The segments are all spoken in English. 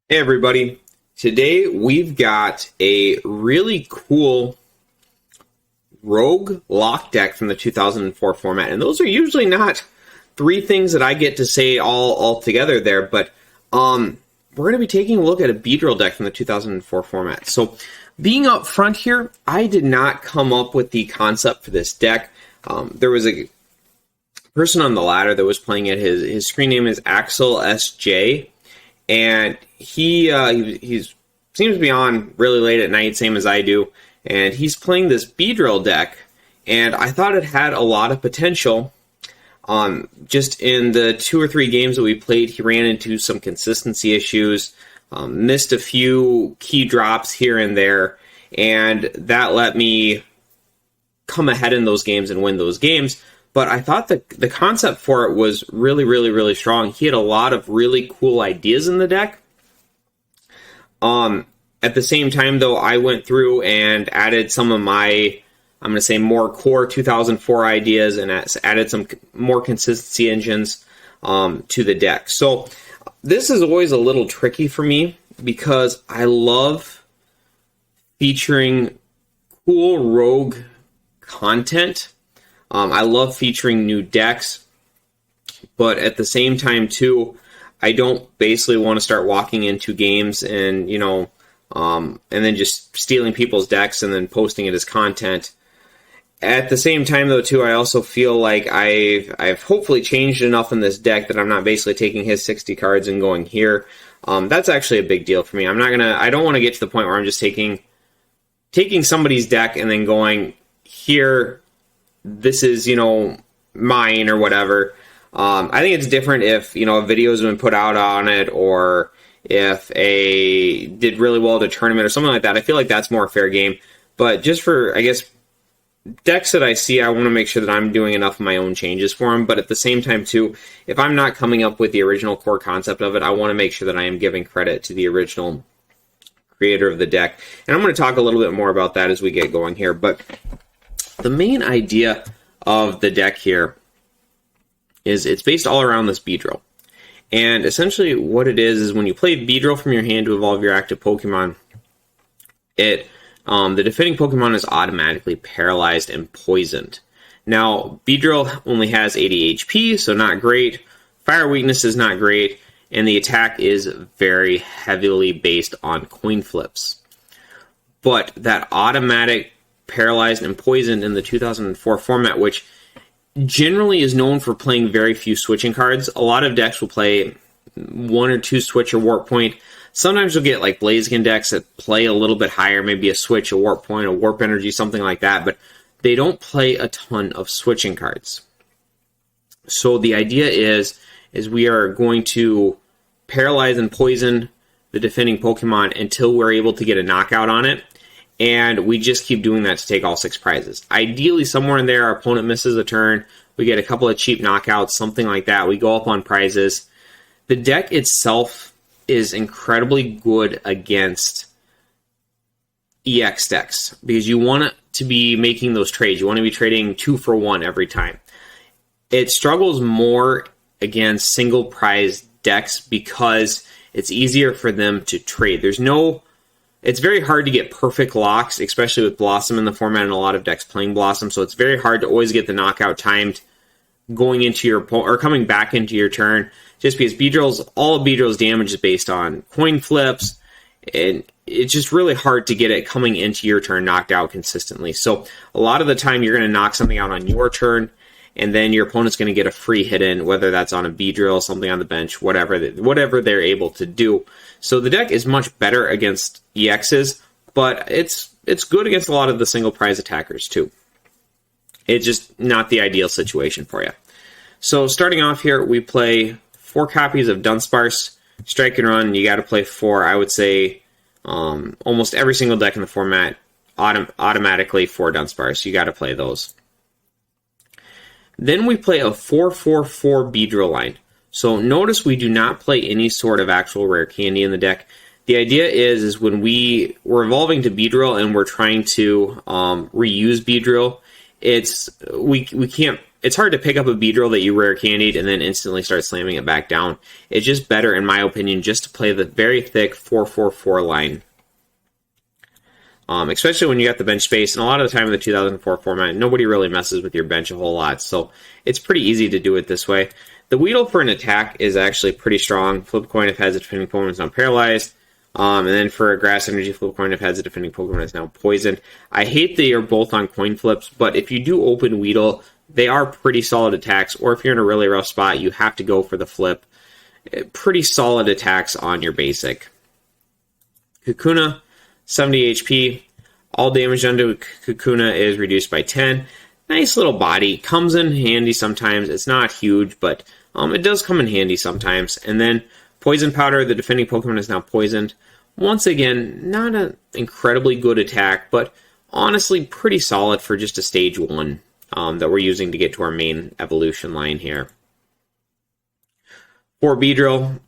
Hey everybody, today we've got a really cool Rogue Lock deck from the 2004 format, and those are usually not three things that I get to say all together there, but we're going to be taking a look at a Beedrill deck from the 2004 format. So being up front here, I did not come up with the concept for this deck. There was a person on the ladder that was playing it. His screen name is Axelsj. And he seems to be on really late at night, same as I do. And he's playing this Beedrill deck, and I thought it had a lot of potential. Just in the 2 or 3 games that we played, he ran into some consistency issues, missed a few key drops here and there, and that let me come ahead in those games and win those games. But I thought the concept for it was really strong. He had a lot of really cool ideas in the deck. At the same time, though, I went through and added some of my, I'm going to say, more core 2004 ideas and added some more consistency engines to the deck. So this is always a little tricky for me because I love featuring cool rogue content. I love featuring new decks, but at the same time, too, I don't basically want to start walking into games and, and then just stealing people's decks and then posting it as content. At the same time, though, too, I also feel like I've hopefully changed enough in this deck that I'm not basically taking his 60 cards and going here. That's actually a big deal for me. I don't want to get to the point where I'm just taking somebody's deck and then going here. This is, mine or whatever. I think it's different if, a video has been put out on it or if a did really well at a tournament or something like that. I feel like that's more a fair game. But just for, I guess, decks that I see, I want to make sure that I'm doing enough of my own changes for them. But at the same time, too, if I'm not coming up with the original core concept of it, I want to make sure that I am giving credit to the original creator of the deck. And I'm going to talk a little bit more about that as we get going here. But the main idea of the deck here is it's based all around this Beedrill. And essentially what it is when you play Beedrill from your hand to evolve your active Pokemon, the defending Pokemon is automatically paralyzed and poisoned. Now, Beedrill only has 80 HP, so not great. Fire weakness is not great, and the attack is very heavily based on coin flips. But that automatic paralyzed and poisoned in the 2004 format, which generally is known for playing very few switching cards. A lot of decks will play 1 or 2 switch or warp point. Sometimes you'll get like Blaziken decks that play a little bit higher, maybe a switch, a warp point, a warp energy, something like that, but they don't play a ton of switching cards. So the idea is we are going to paralyze and poison the defending Pokemon until we're able to get a knockout on it. And we just keep doing that to take all 6 prizes. Ideally, somewhere in there, our opponent misses a turn. We get a couple of cheap knockouts, something like that. We go up on prizes. The deck itself is incredibly good against EX decks because you want to be making those trades. You want to be trading 2 for 1 every time. It struggles more against single prize decks because it's easier for them to trade. It's very hard to get perfect locks, especially with Blossom in the format and a lot of decks playing Blossom, so it's very hard to always get the knockout timed going into your or coming back into your turn, just because all of Beedrill's damage is based on coin flips, and it's just really hard to get it coming into your turn knocked out consistently. So a lot of the time you're going to knock something out on your turn, and then your opponent's going to get a free hit in, whether that's on a Beedrill, something on the bench, whatever they're able to do. So the deck is much better against EXs, but it's good against a lot of the single prize attackers too. It's just not the ideal situation for you. So starting off here, we play 4 copies of Dunsparce. Strike and Run, you got to play 4. I would say almost every single deck in the format automatically 4 Dunsparce. You got to play those. Then we play a 4-4-4 Beedrill line. So notice we do not play any sort of actual rare candy in the deck. The idea is when we're evolving to Beedrill and we're trying to reuse Beedrill, we can't it's hard to pick up a Beedrill that you rare candied and then instantly start slamming it back down. It's just better, in my opinion, just to play the very thick 444 line. Especially when you got the bench space, and a lot of the time in the 2004 format, nobody really messes with your bench a whole lot, so it's pretty easy to do it this way. The Weedle for an attack is actually pretty strong. Flip a coin if has a defending Pokemon is not paralyzed. And then for a Grass Energy, flip a coin if has a defending Pokemon is now poisoned. I hate they are both on coin flips, but if you do open Weedle, they are pretty solid attacks, or if you're in a really rough spot, you have to go for the flip. Pretty solid attacks on your basic. Kakuna, 70 HP. All damage done to Kakuna is reduced by 10. Nice little body. Comes in handy sometimes. It's not huge, but it does come in handy sometimes. And then Poison Powder, the defending Pokemon is now poisoned. Once again, not an incredibly good attack, but honestly pretty solid for just a stage 1 that we're using to get to our main evolution line here. For Beedrill,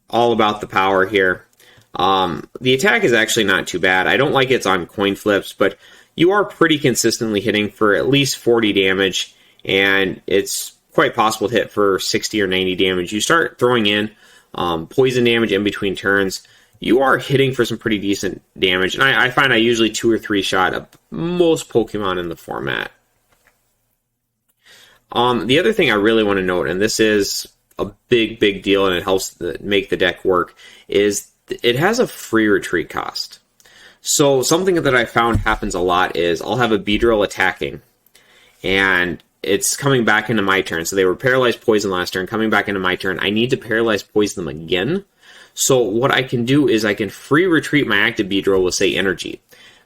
all about the power here. The attack is actually not too bad. I don't like it's on coin flips, but you are pretty consistently hitting for at least 40 damage, and it's quite possible to hit for 60 or 90 damage. You start throwing in poison damage in between turns, you are hitting for some pretty decent damage, and I find I usually 2 or 3 shot up most Pokemon in the format. The other thing I really want to note, and this is a big deal and it helps make the deck work, is it has a free retreat cost. So something that I found happens a lot is I'll have a Beedrill attacking, and it's coming back into my turn. So they were paralyzed poison last turn, coming back into my turn. I need to paralyze poison them again. So what I can do is I can free retreat my active Beedrill with, say, energy.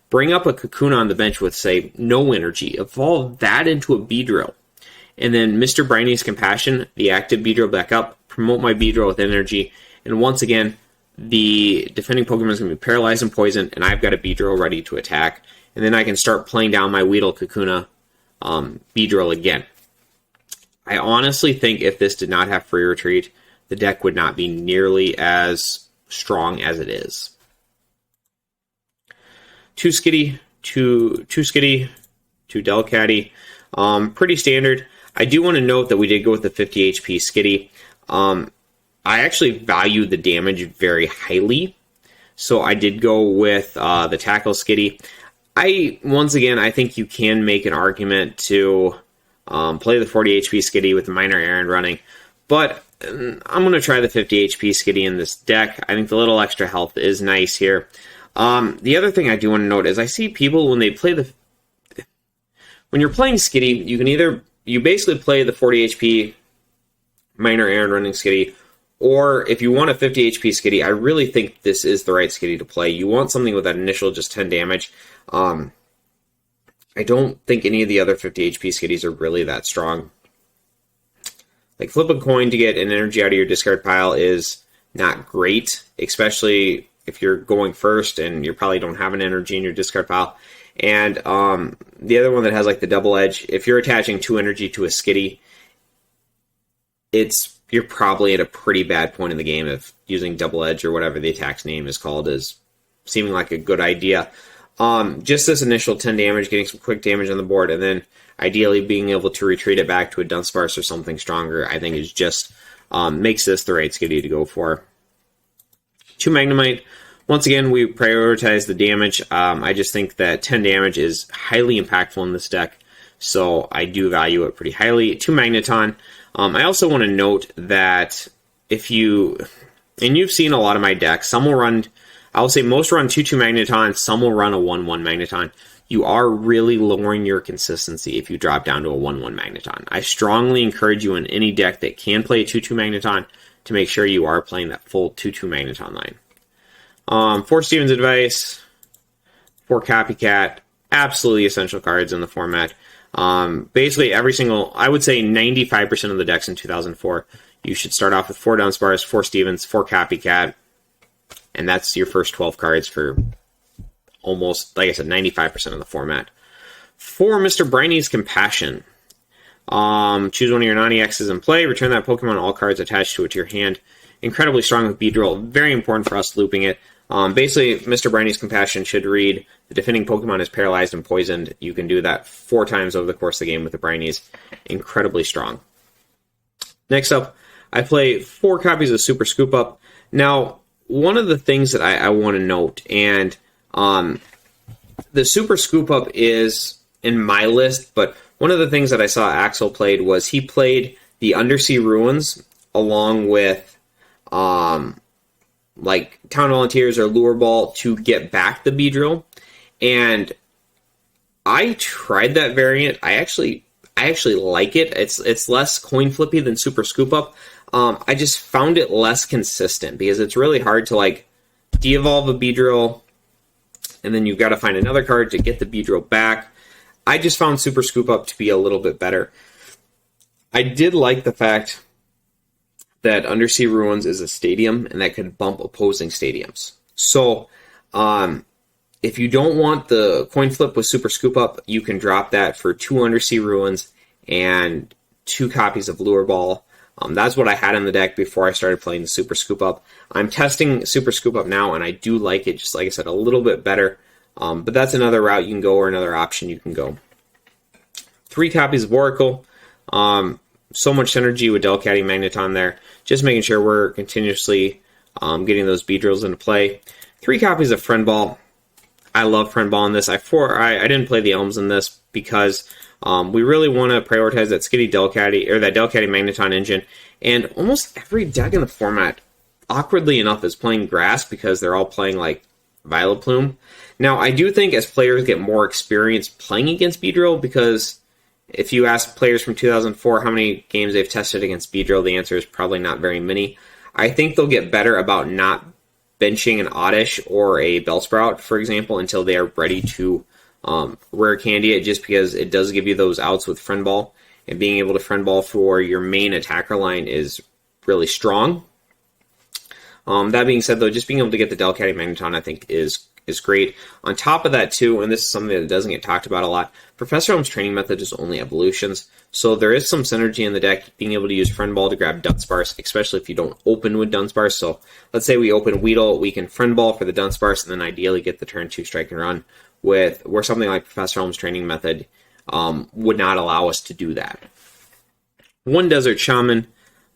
Bring up a Kakuna on the bench with, say, no energy. Evolve that into a Beedrill. And then Mr. Briny's Compassion, the active Beedrill back up, promote my Beedrill with energy, and once again, the defending Pokemon is going to be paralyzed and poisoned, and I've got a Beedrill ready to attack. And then I can start playing down my Weedle Kakuna Beedrill again. I honestly think if this did not have free retreat, the deck would not be nearly as strong as it is. 2 Skitty, 2 Delcatty. Pretty standard. I do want to note that we did go with the 50 HP Skitty. I actually value the damage very highly, so I did go with the Tackle Skitty. Once again, I think you can make an argument to play the 40 HP Skitty with the Minor Errand running, but I'm going to try the 50 HP Skitty in this deck. I think the little extra health is nice here. The other thing I do want to note is I see people when they play when you're playing Skitty, you basically play the 40 HP Minor Errand running Skitty, or if you want a 50 HP Skitty, I really think this is the right Skitty to play. You want something with that initial just 10 damage. I don't think any of the other 50 HP Skitties are really that strong. Like, flip a coin to get an energy out of your discard pile is not great, especially if you're going first and you probably don't have an energy in your discard pile. And the other one that has like the double edge, if you're attaching 2 energy to a Skitty, you're probably at a pretty bad point in the game if using double edge or whatever the attack's name is called is seeming like a good idea. Just this initial 10 damage, getting some quick damage on the board, and then ideally being able to retreat it back to a Dunsparce or something stronger, I think is just makes this the right Skitty to go for. 2 Magnemite. Once again, we prioritize the damage. I just think that 10 damage is highly impactful in this deck, so I do value it pretty highly. 2 Magneton. I also want to note that you've seen a lot of my decks, some will run, I will say most run 2-2 Magneton, some will run a 1-1 Magneton. You are really lowering your consistency if you drop down to a 1-1 Magneton. I strongly encourage you in any deck that can play a 2-2 Magneton to make sure you are playing that full 2-2 Magneton line. For Steven's advice, for Copycat, absolutely essential cards in the format. Basically I would say 95% of the decks in 2004, you should start off with 4 Dunsparce, 4 Stevens, 4 Copycat, and that's your first 12 cards for almost, like I said, 95% of the format. For Mr. Briny's Compassion, choose one of your non-EXs in play, return that Pokemon, all cards attached to it to your hand. Incredibly strong with Beedrill, very important for us looping it. Basically, Mr. Briny's Compassion should read, the defending Pokemon is paralyzed and poisoned, you can do that 4 times over the course of the game with the Brinies. Incredibly strong. Next up, I play 4 copies of Super Scoop Up. Now, one of the things that I want to note, and the Super Scoop Up is in my list, but one of the things that I saw Axel played was he played the Undersea Ruins along with like Town Volunteers or Lure Ball to get back the Beedrill. And I tried that variant. I actually like it. It's less coin flippy than Super Scoop Up. I just found it less consistent because it's really hard to like de-evolve a Beedrill, and then you've got to find another card to get the Beedrill back. I just found Super Scoop Up to be a little bit better. I did like the fact that Undersea Ruins is a stadium and that could bump opposing stadiums. So, if you don't want the coin flip with Super Scoop Up, you can drop that for 2 Undersea Ruins and 2 copies of Lure Ball. That's what I had in the deck before I started playing the Super Scoop Up. I'm testing Super Scoop Up now, and I do like it, just like I said, a little bit better. But that's another route you can go, or another option you can go. 3 copies of Oracle. So much synergy with Delcatty Magneton there. Just making sure we're continuously getting those Beedrills into play. 3 copies of Friend Ball. I love Friend Ball in this. I didn't play the Elms in this because we really want to prioritize that Skitty Delcatty, or that Delcatty Magneton engine. And almost every deck in the format, awkwardly enough, is playing Grass because they're all playing like Violet Plume. Now, I do think as players get more experience playing against Beedrill, because if you ask players from 2004 how many games they've tested against Beedrill, the answer is probably not very many. I think they'll get better about not benching an Oddish or a Bellsprout, for example, until they are ready to rare candy it, just because it does give you those outs with Friend Ball, and being able to Friend Ball for your main attacker line is really strong. That being said, though, just being able to get the Delcatty Magneton, I think, is great. On top of that, too, and this is something that doesn't get talked about a lot, Professor Elm's training method is only evolutions, so there is some synergy in the deck, being able to use Friend Ball to grab Dunsparce, especially if you don't open with Dunsparce. So let's say we open Weedle, we can Friend Ball for the Dunsparce, and then ideally get the turn 2 strike and run, where something like Professor Elm's training method would not allow us to do that. 1 Desert Shaman.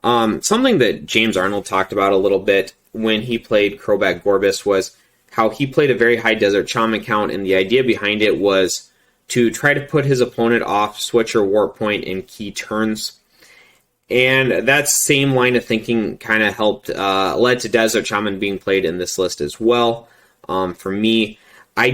Something that James Arnold talked about a little bit when he played Crobat Gorbis was how he played a very high Desert Shaman count, and the idea behind it was to try to put his opponent off Switch or Warp Point in key turns. And that same line of thinking kind of led to Desert Shaman being played in this list as well. For me, I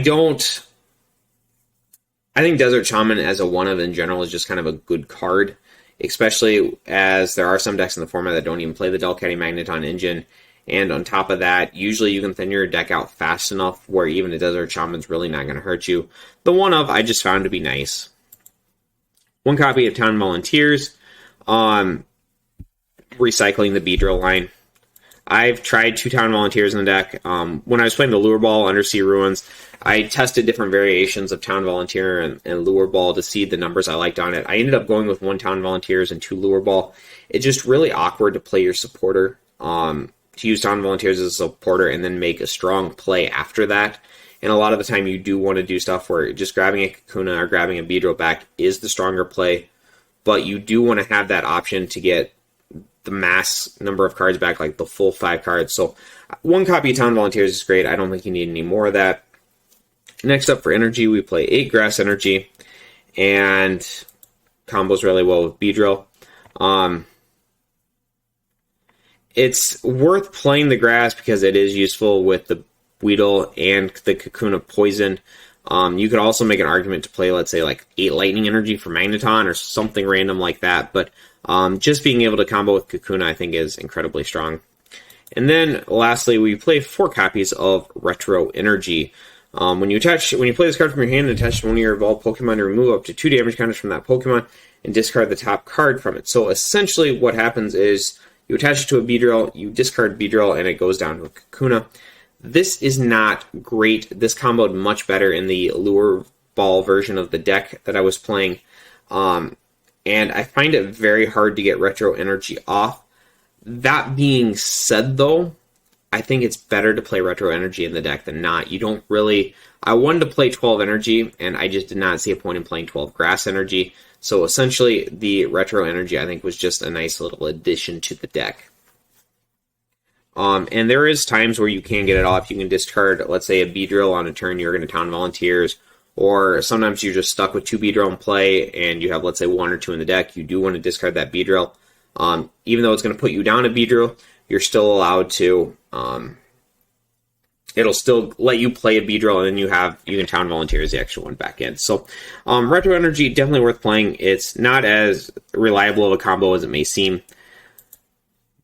think Desert Shaman as a one-of in general is just kind of a good card, especially as there are some decks in the format that don't even play the Delcatty Magneton engine. And on top of that, usually you can thin your deck out fast enough where even a Desert Shaman's really not going to hurt you. The one-of I just found to be nice. 1 copy of Town Volunteers. Recycling the Beedrill line. I've tried 2 Town Volunteers in the deck. When I was playing the Lure Ball, Undersea Ruins, I tested different variations of Town Volunteer and Lure Ball to see the numbers I liked on it. I ended up going with 1 Town Volunteers and 2 Lure Ball. It's just really awkward to play your supporter. To use Town Volunteers as a supporter and then make a strong play after that. And a lot of the time you do want to do stuff where just grabbing a Kakuna or grabbing a Beedrill back is the stronger play, but you do want to have that option to get the mass number of cards back, like the full 5 cards. So 1 copy of Town Volunteers is great. I don't think you need any more of that. Next up for energy, we play 8 Grass Energy, and combos really well with Beedrill. It's worth playing the Grass because it is useful with the Weedle and the Kakuna Poison. You could also make an argument to play, let's say, like 8 Lightning Energy for Magneton or something random like that. But just being able to combo with Kakuna, I think, is incredibly strong. And then, lastly, we play 4 copies of Retro Energy. When you play this card from your hand and attach to one of your evolved Pokemon, to remove up to 2 damage counters from that Pokemon and discard the top card from it. So essentially, what happens is you attach it to a Beedrill, you discard Beedrill, and it goes down to a Kakuna. This is not great. This comboed much better in the Lure Ball version of the deck that I was playing. And I find it very hard to get Retro Energy off. That being said, though, I think it's better to play Retro Energy in the deck than not. You don't really... I wanted to play 12 Energy, and I just did not see a point in playing 12 Grass Energy. So essentially, the Retro Energy, I think, was just a nice little addition to the deck. And there is times where you can get it off. You can discard, let's say, a Beedrill on a turn you're going to Town Volunteers, or sometimes you're just stuck with 2 Beedrill in play, and you have, let's say, 1 or 2 in the deck. You do want to discard that Beedrill. Even though it's going to put you down a Beedrill, you're still allowed to... it'll still let you play a Beedrill, and then you can Town Volunteers the extra one back in. So, Retro Energy, definitely worth playing. It's not as reliable of a combo as it may seem.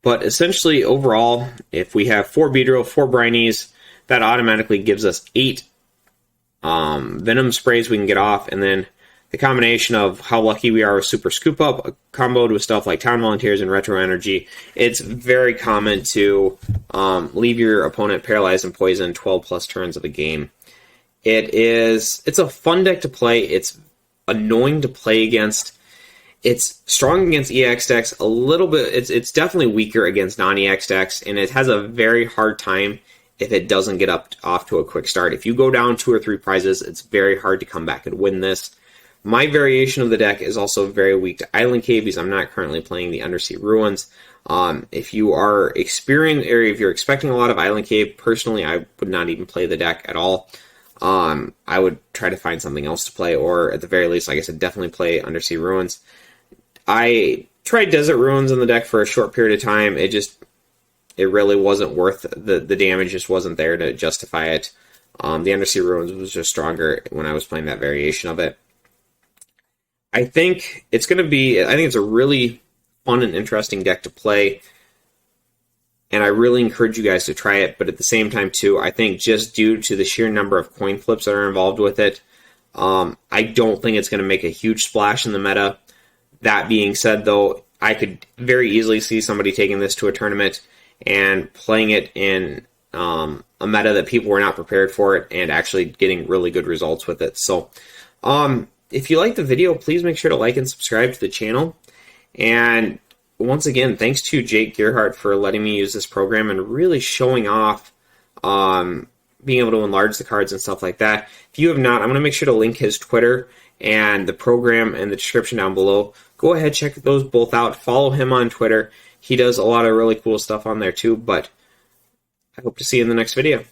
But essentially, overall, if we have 4 Beedrill, 4 Brinies, that automatically gives us 8 Venom Sprays we can get off, and then the combination of how lucky we are with Super Scoop Up, comboed with stuff like Town Volunteers and Retro Energy, it's very common to leave your opponent paralyzed and poisoned 12 plus turns of a game. It's a fun deck to play. It's annoying to play against. It's strong against EX decks a little bit. It's definitely weaker against non-EX decks, and it has a very hard time if it doesn't get off to a quick start. If you go down 2 or 3 prizes, it's very hard to come back and win this. My variation of the deck is also very weak to Island Cave because I'm not currently playing the Undersea Ruins. If you are experiencing, or if you're expecting a lot of Island Cave, personally, I would not even play the deck at all. I would try to find something else to play, or at the very least, like I said, definitely play Undersea Ruins. I tried Desert Ruins in the deck for a short period of time. It really wasn't worth the damage. Just wasn't there to justify it. The Undersea Ruins was just stronger when I was playing that variation of it. I think it's a really fun and interesting deck to play, and I really encourage you guys to try it, but at the same time, too, I think just due to the sheer number of coin flips that are involved with it, I don't think it's going to make a huge splash in the meta. That being said, though, I could very easily see somebody taking this to a tournament and playing it in a meta that people were not prepared for it and actually getting really good results with it. So, if you like the video, please make sure to like and subscribe to the channel. And once again, thanks to Jake Gearhart for letting me use this program and really showing off being able to enlarge the cards and stuff like that. If you have not, I'm going to make sure to link his Twitter and the program in the description down below. Go ahead, check those both out. Follow him on Twitter. He does a lot of really cool stuff on there too, but I hope to see you in the next video.